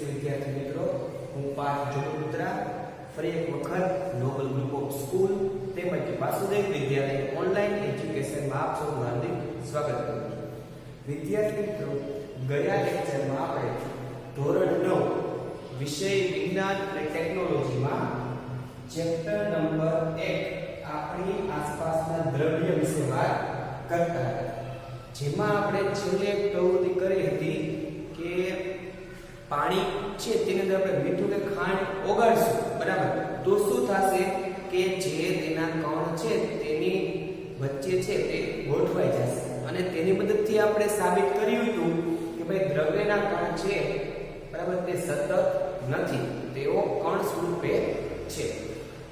વિદ્યાર્થી મિત્રો, હું પાર્થ જોબંપુત્રા ફરી એક વખત નોબલ ગ્રુપ ઓફ સ્કૂલ તેમજ વાસુદેવ વિદ્યાલય ઓનલાઈન એજ્યુકેશનમાં આપ સૌનું હાર્દિક સ્વાગત કરું છું. વિદ્યાર્થી મિત્રો, ગયા લેક્ચરમાં આપણે ધોરણ 9 વિષય વિજ્ઞાન અને ટેકનોલોજીમાં ચેપ્ટર નંબર 1 આપણી આસપાસના દ્રવ્ય વિશે વાત કરતા હતા, જેમાં આપણે છેલ્લે પ્રવૃત્તિ કરી હતી કે પાણી છે તેની અંદર આપણે મીઠું કે ખાંડ ઓગાળશું, બરાબર, તો શું થશે કે જે તેના કણ છે તેની વચ્ચે છે તે ગોઠવાઈ જશે અને તેની મદદથી આપણે સાબિત કર્યું હતું કે ભાઈ દ્રવ્યના કણ છે, બરાબર, તે સતત નથી, તેઓ કણ સ્વરૂપે છે.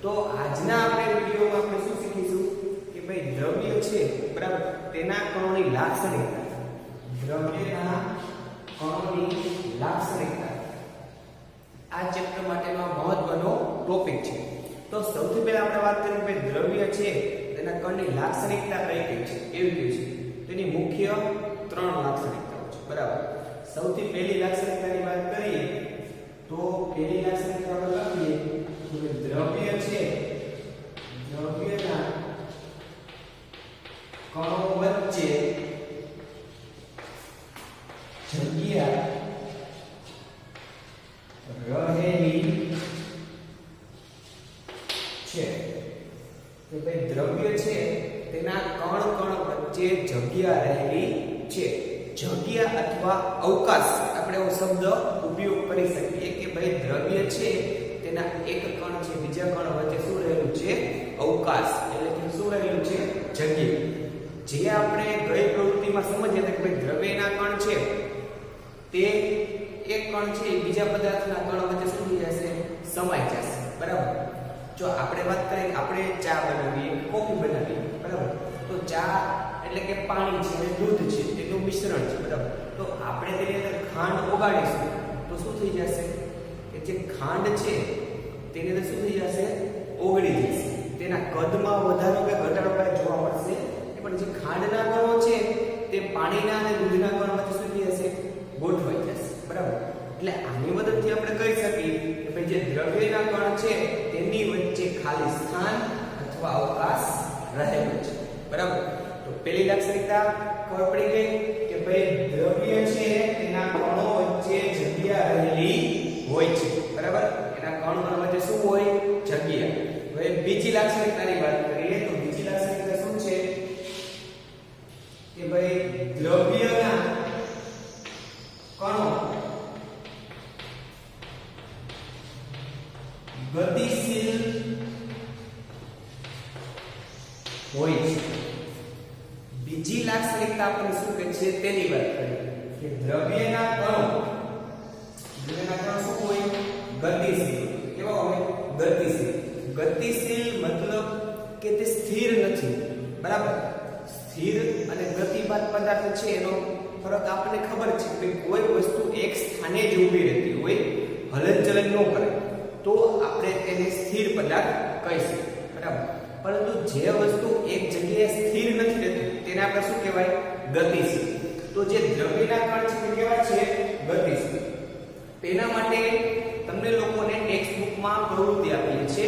તો આજના આપણે વિડિયોમાં આપણે શું શીખીશું કે ભાઈ દ્રવ્ય છે, બરાબર, તેના કણોની લાક્ષણિકતા, દ્રવ્યના કણોની લાક્ષણિકતા આ ચેપ્ટર માટેનો મહત્વનો ટોપિક છે. તો સૌથી પહેલા આપણે વાત કરીએ કે દ્રવ્ય છે તેના કણની લાક્ષણિકતા કઈ કઈ છે, કેવી કેવી છે. તેની મુખ્ય 3 લાક્ષણિકતાઓ છે, બરાબર. સૌથી પહેલી લાક્ષણિકતાની વાત કરીએ તો પહેલી લાક્ષણિકતા આપણે લખીએ કે દ્રવ્ય છે, દ્રવ્યના કણો વચ્ચે જગ્યા રહેલી છે. તો ભાઈ દ્રવ્ય છે તેના કણ વચ્ચે જગ્યા રહેલી છે. જગ્યા અથવા અવકાશ આપણે એવો શબ્દ ઉપયોગ કરી શકીએ કે ભાઈ દ્રવ્ય છે તેના એક કણ છે બીજા કણ વચ્ચે શું રહેલું છે, અવકાશ, એટલે કે શું રહેલું છે, જગ્યા. જે આપણે ગઈ પ્રવૃત્તિમાં સમજ્યા હતા કે ભાઈ દ્રવ્યના કણ છે તે એક કણ છે બીજા પદાર્થના કણ વચ્ચે શું થઈ જશે, સમાઈ જશે, બરાબર. જો આપણે વાત કરીએ આપણે ચા બનાવીએ, કોફી બનાવીએ, બરાબર, તો ચા એટલે કે પાણી છે અને દૂધ છે તેનું મિશ્રણ છે, બરાબર. તો આપણે તેની અંદર ખાંડ ઓગાળીશું તો શું થઈ જશે કે જે ખાંડ છે તેની અંદર શું થઈ જશે, ઓગળી જશે. તેના કદમાં વધારો કે ઘટાડો કાંઈ જોવા મળશે પણ જે ખાંડના કણો છે તે પાણીના અને દૂધના કણ વચ્ચે શું થઈ જશે, ગોઠવાઈ જશે, બરાબર. એટલે આની મદદથી આપણે કહી શકીએ કે ભાઈ જે દ્રવ્યના કણ છે તેની વચ્ચે ખાલી સ્થાન અથવા અવકાશ રહેલો છે, બરાબર. તો પહેલી લાક્ષણિકતા ખબર પડી ગઈ કે ભાઈ દ્રવ્ય છે તેના કણો વચ્ચે જગ્યા રહેલી હોય છે, બરાબર. એના કણ વચ્ચે શું હોય, જગ્યા. હવે બીજી લાક્ષણિકતાની વાત કરીએ તો બીજી લાક્ષણિકતા શું છે કે ભાઈ દ્રવ્યના કણો ગતિશીલ હોય છે. બીજી લાક્ષણિકતા આપણે શું કહે છે તેની વાત કરીએ કે દ્રવ્યના કણો શું હોય, ગતિશીલ. કેવા હોય, ગતિશીલ. ગતિશીલ મતલબ કે તે સ્થિર નથી, બરાબર. સ્થિર અને ગતિમાન પદાર્થ છે એનો ફરક આપણને ખબર છે કે કોઈ વસ્તુ એક સ્થાને જ ઊભી રહેતી હોય, હલનચલન ન કરે તો આપણે તેને સ્થિર પદાર્થ કહીશું, બરાબર. પરંતુ જે વસ્તુ એક જગ્યાએ સ્થિર નથી રહેતી તેને આપણે શું કહેવાય, ગતિશીલ. તો જે દ્રવ્યના કણ છે તે કેવા છે, ગતિશીલ. તેના માટે તમને લોકોને ટેક્સ્ટ બુકમાં પ્રવૃત્તિ આપેલી છે,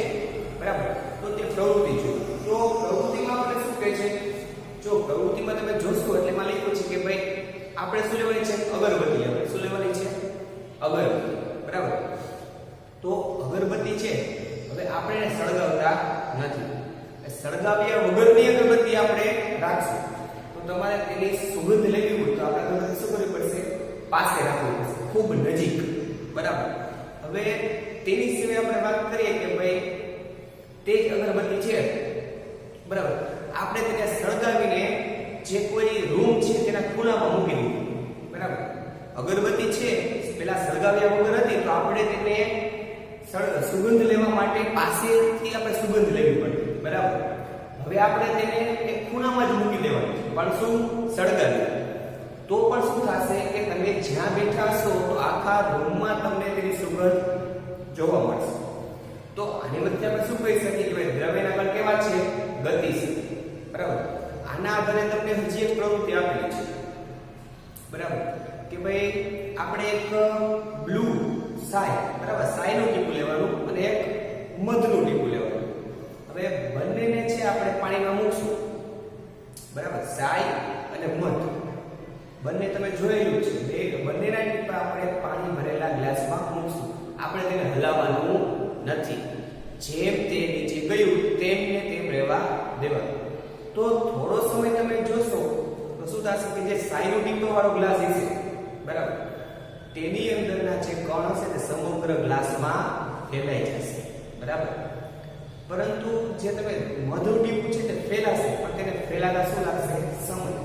બરાબર. તો તે પ્રવૃત્તિ જો તો પ્રવૃત્તિમાં આપણે શું કહે છે, જો પ્રવૃત્તિમાં તમે જોશો એટલે એમાં લખ્યું છે કે ભાઈ આપણે શું લેવાની છે, અગરબત્તી. આપણે શું લેવાની છે, અગરબત્તી, બરાબર. તો અગરબત્તી છે, હવે આપણે એને સળગાવતા નથી, સળગાવ્યા વગરની અગરબત્તી આપણે રાખશું તો તમારે તેની સુગંધ લેવી હોય તો આપણે અગરબત્તી શું કરવી પડશે, પાસે રાખવી પડશે, ખૂબ નજીક, બરાબર. હવે તેની સિવાય આપણે વાત કરીએ કે ભાઈ તે જ અગરબત્તી છે, બરાબર, આપણે તેને સળગાવીને જે કોઈ રૂમ છે તેના ખૂણામાં મૂકી દીધી, બરાબર. અગરબત્તી છે પેલા સળગાવ્યા વગર હતી તો આપણે તેને સુગંધ લેવા માટે પાસેથી આપણે સુગંધ લેવી પડે, બરાબર. હવે આપણે તેને એક ખૂણામાં જ મૂકી દેવાની પણ શું, સળગાવી તો પણ શું થશે કે તમે જ્યાં બેઠા છો તો આખા રૂમમાં તમને તેની સુગંધ જોવા મળશે. તો આની મધ્ય આપણે શું કહી શકીએ કે ભાઈ દ્રવ્યના કણ કેવા છે, ગતિશીલ, બરાબર. આના આધારે તમને હજી એક પ્રવૃત્તિ આપેલી છે, બરાબર, કે ભાઈ આપણે એક બ્લુ સાય, બરાબર, સાયનું ટીપું લેવાનું અને એક મધનું ટીપું લેવાનું. હવે બંનેને છે આપણે પાણીમાં મૂકશું, બરાબર, સાય અને મધ બંને તમે જોયેલું છે. બંનેના ટીપા આપણે પાણી ભરેલા ગ્લાસમાં મૂકશું. આપણે તેને હલાવવાનું નથી. જેમ તે નીચે ગયું તેમ ને તેમ રહેવા દેવાનું. તો થોડો સમય તમે જોશો તો શું થશે કે જે સાયનો ટીપો વાળો ગ્લાસ હશે, બરાબર, તેની અંદરના જે કણ હશે તે સમગ્ર ગ્લાસમાં ફેલાઈ જશે, બરાબર. પરંતુ જે તમે મધુર ટીપું છે તે ફેલાશે, પણ તેને ફેલાતા શું લાગશે? સમય.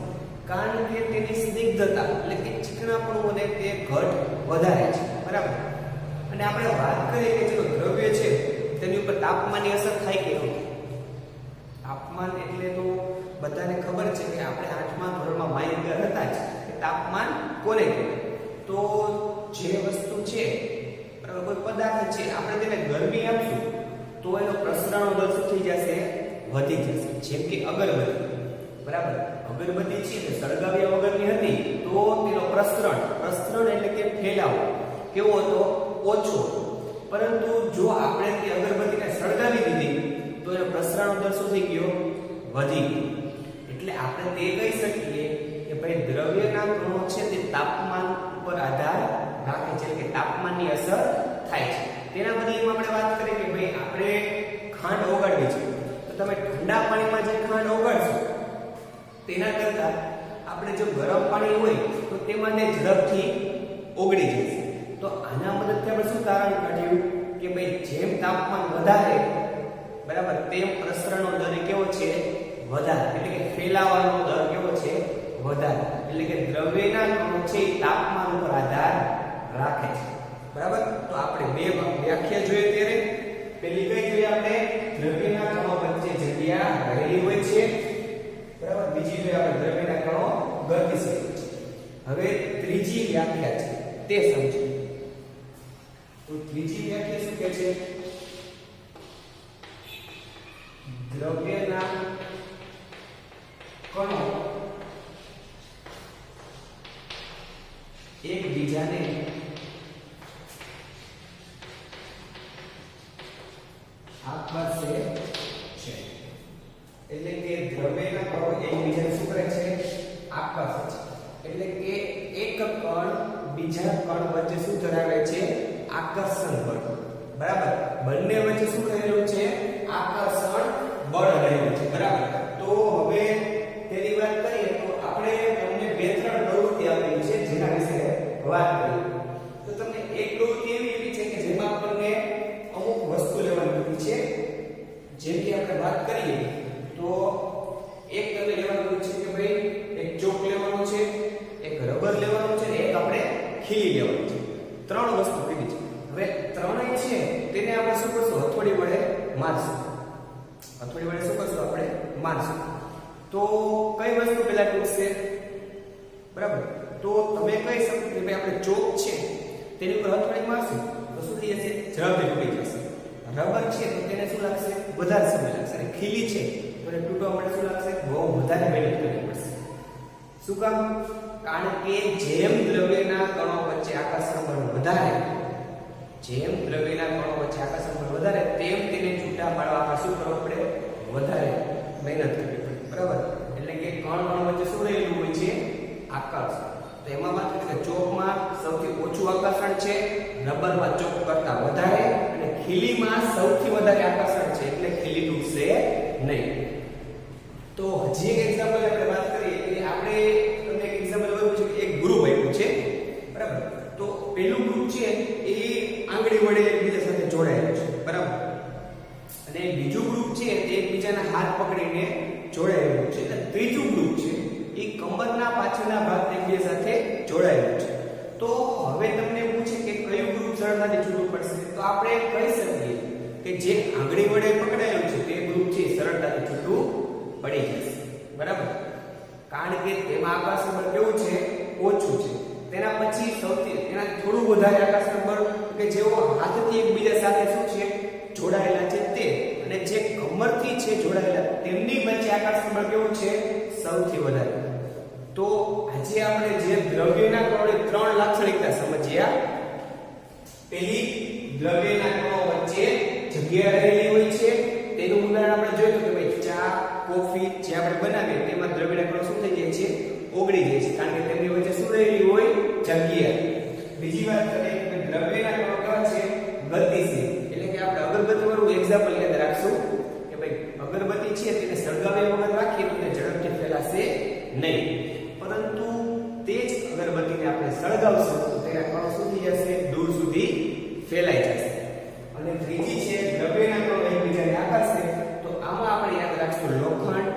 કારણ કે તેની સ્નિગ્ધતા એટલે કે ચીકણાપણું અને તે ઘટ વધારે છે, બરાબર. અને આપણે વાત કરીએ કે જે દ્રવ્ય છે તેની ઉપર તાપમાનની અસર થાય કે નહીં. તાપમાન એટલે તો બધાને ખબર છે કે આપણે 8મા ધોરણમાં માહિતગાર હતા જ કે તાપમાન કોને કહેવાય. તો જે વસ્તુ છે, બરાબર, કોઈ પદાર્થ છે, આપણે તેને ગરમી આપશું તો એનો પ્રસરણનો દર શું થઈ જશે? વધી જશે. જેમ કે અગરબત્તી, બરાબર, અગરબત્તી છે તે સળગાવ્યા વગરની હતી તો તેનો પ્રસરણ એટલે કે ફેલાવો કેવો હતો? ઓછો. પરંતુ જો આપણે તે અગરબત્તીને સળગાવી દીધી તો એનો પ્રસરણનો દર શું થઈ ગયો? વધી ગયો. એટલે આપણે તે કહી શકીએ કે ભાઈ દ્રવ્યના કણો છે તે તાપમાન ઉપર આધાર રાખે છે, કે તાપમાનની અસર થાય છે. તેના બદલામાં આપણે વાત કરીએ કે ભાઈ આપણે ખાંડ ઓગાળવી છે તો તમે ઠંડા પાણીમાં જે ખાંડ ઓગાળશો તેના કરતાં આપણે જો ગરમ પાણી હોય તો તેમાં તે ઝડપથી ઓગળી જશે. તો આના મદદથી આપણે શું તારણ કાઢ્યું કે ભાઈ જેમ તાપમાન વધારે, બરાબર, તેમ પ્રસરણનો દર કેવો છે? વધારે. એટલે કે ફેલાવાનો દર કેવો છે? વધારે. એટલે કે દ્રવ્યના કણો છે એ તાપમાન ઉપર આધાર રાખે છે, બરાબર. તો આપણે બે વ્યાખ્યા જોઈએ ત્યારે. પહેલી કઈ જોઈએ આપણે? દ્રવ્યના કણો વચ્ચે જગ્યા રહેલી હોય છે, બરાબર. બીજી જોઈએ આપણે દ્રવ્યના કણો ગતિશીલ હોય છે. હવે ત્રીજી વ્યાખ્યા છે તે સમજીએ. તો ત્રીજી વ્યાખ્યા શું કહે છે? દ્રવ્યના કણો એકબીજાને આકર્ષે છે. એટલે કે દ્રવ્યના કણો એકબીજાને શું કરે છે? આકર્ષે છે. એટલે કે એક કણ બીજા કણ વચ્ચે શું ધરાવે છે? આકર્ષણ બળ, બરાબર. બંને વચ્ચે શું રહેલું છે? આકર્ષણ બળ રહેલું છે, બરાબર. તો હવે તેની વાત કરીએ તો આપણે તમને બે ત્રણ પ્રવૃત્તિ આપેલી છે જેના વિશે વાત કરીએ. તો તમને એક પ્રવૃત્તિ એવી છે કે જેમાં આપણને અમુક વસ્તુ લેવાની છે. જેમ કે આપણે વાત કરીએ તો એક તમે લેવાનું છે કે ભાઈ એક ચોક લેવાનું છે, એક રબર લેવાનું છે, એક આપણે ખીલી લેવાનું છે. ત્રણ વસ્તુ કીધી છે. હવે ત્રણેય છે તેને આપણે શું કરશું? હથોડી વડે મારશું. હથોડી વડે શું કરશું? આપણે મારશું. તો કઈ વસ્તુ પહેલા તૂટશે? બરાબર. તો તમે કહી શકો કે ભાઈ આપણે ચોક છે તેની ઉપર હથોડી મારશું તો શું થઈ જશે? ઝડપથી તૂટી જશે. રબર છે તો તેને શું લાગશે? વધારે સમય લાગશે. અને ખીલી છે તો એને તૂટવા માટે શું લાગશે? બહુ વધારે મહેનત કરવી પડશે. શું કામ? કારણ કે જેમ દ્રવ્યના કણો વચ્ચે આકર્ષણ બળ વધારે, જેમ દ્રવ્યના કણો વચ્ચે આકર્ષણ બળ વધારે, તેમ તેને છૂટા પાડવા આપણે શું કરવું પડે? વધારે મહેનત કરવી પડે, બરાબર. એટલે કે કણ વચ્ચે શું રહેલું હોય છે? આકર્ષણ. તો એમાં વાત કરીએ કે ચોકમાં સૌથી ઓછું આકર્ષણ છે, રબરમાં ચોક કરતા વધારે, અને ખીલીમાં સૌથી વધારે આકર્ષણ છે એટલે ખીલી તૂટશે નહીં. તો હજી એક એક્ઝામ્પલ આપણે વાત કરીએ કે આપણે તમને એક એક્ઝામ્પલ આપ્યું છે કે એક ગ્રુપ આપ્યું છે, બરાબર. તો પહેલું ગ્રુપ છે એ આંગળી વડે એકબીજા સાથે જોડાયેલું છે, બરાબર. અને બીજું ગ્રુપ છે તે એકબીજાના હાથ પકડીને જોડાયેલું છે. અને ત્રીજું ગ્રુપ છે એ કમરના પાછળના ભાગ એકબીજા સાથે જોડાયેલું છે. તો હવે તમને પૂછે કે કયું ગ્રુપ સરળતાથી છૂટું પડશે? તો આપણે કહી શકીએ કે જે આંગળી વડે પકડાયેલું છે તે ગ્રુપ છે સરળતાથી છૂટું પડી જશે, બરાબર. કારણ કે તેમાં આકર્ષણ બળ કેવું છે? ઓછું છે. તેના પછી સૌથી એનાથી થોડું વધારે આકર્ષણ બળ કે જેઓ હાથથી એકબીજા સાથે શું છે? જોડાયેલા છે તે, અને જે કમરથી છે જોડાયેલા તેમની વચ્ચે આકર્ષણ બળ કેવું છે? સૌથી વધારે. તો આજે આપણે જે દ્રવ્યના કણોની ત્રણ લાક્ષણિકતા સમજ્યા પેલી દ્રવ્યના કણો વચ્ચે જગ્યા રહેલી હોય છે. તેનું ઉદાહરણ આપણે જોયું કે ભાઈ ચા કોફી જે આપણે બનાવીએ તેમાં દ્રવ્યના કણો શું થઈ જાય છે ઓગળી જાય છે કારણ કે તેમની વચ્ચે શું રહેલી હોય જગ્યા. બીજી વાત કરીએ કે દ્રવ્યના કણો કેવા છે ગતિશીલ એટલે કે આપણે અગરબત્તી વાળું એક્ઝામ્પલ યાદ રાખશું કે ભાઈ અગરબત્તી છે તેને સળગાવ્યા વગર રાખીએ તો તે ઝડપથી ફેલાશે નહીં પરંતુ તે જ અગરબત્તીને આપણે સળગાવશું તો તેના કણો શું થઈ જશે દૂર સુધી ફેલાઈ જશે. અને ત્રીજી છે દ્રવ્યના કણો એકબીજાને આકર્ષે તો આમાં આપણે યાદ રાખશું લોખંડ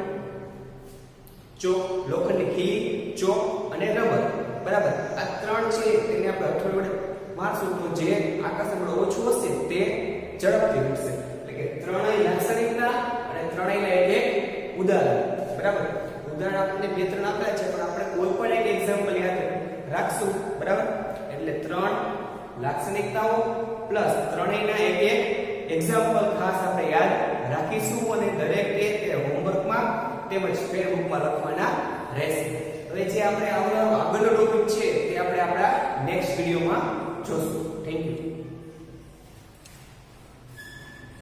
ચોક લોખંડની ખીલી ચોક અને રબર બરાબર આ ત્રણ છે તેને આપણે હથોડી વડે મારશું તો જે આકર્ષણ બળ ઓછું હશે તે ઝડપથી ઉડશે એટલે કે ત્રણેય લાક્ષણિકતા અને ત્રણેયના એક ઉદાહરણ બરાબર. ઉદાહરણ આપણને બે ત્રણ આપ્યા છે પણ આપણે કોઈ પણ એક એક્ઝામ્પલ યાદ રાખશું બરાબર. એટલે ત્રણ લાક્ષણિકતાઓ પ્લસ ત્રણેયના એક એક્ઝામ્પલ ખાસ આપણે યાદ રાખીશું અને દરેકે તે હોમવર્કમાં તેમજ ફેરબુકમાં લખવાના રહેશે. હવે જે આપણે આગળનો ટોપિક છે તે આપણે આપણા નેક્સ્ટ વિડિયોમાં જોશું. Thank you.